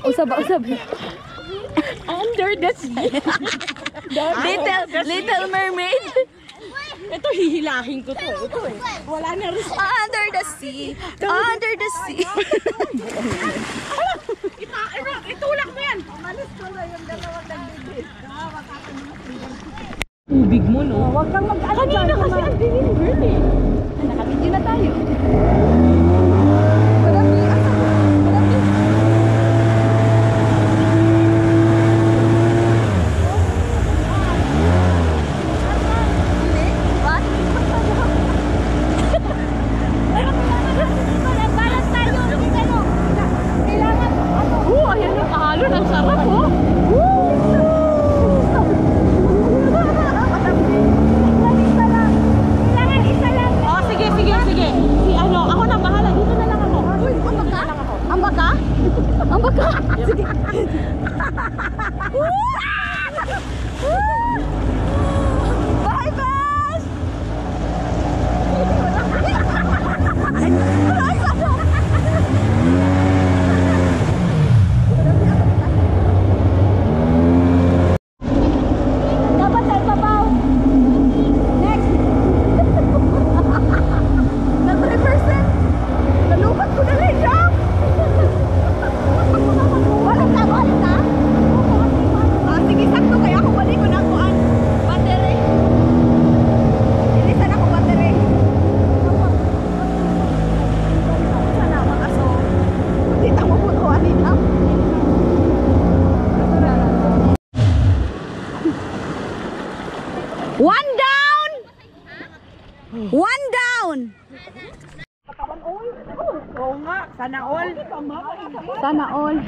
Usab, usab. Under the sea. Little Mermaid. Ito hihilahin ko to. Ito eh. Wala na rin. Under the sea. Under the sea. Itulak mo yan. Umalis ko na yung dalawang nagbibig. Tubig mo, no? Huwag kang mag-ano dyan. Kanina kasi ang dilim, girl eh. Nakabidyo na tayo. Ang sarap, oh. Oh, sige. Si ano, ako na bahala. Dito na lang ako. Uy, ambak ka? Ambak ka? Sige. Bye, Bash! One down! One down! Oo nga, sana all. Sana all.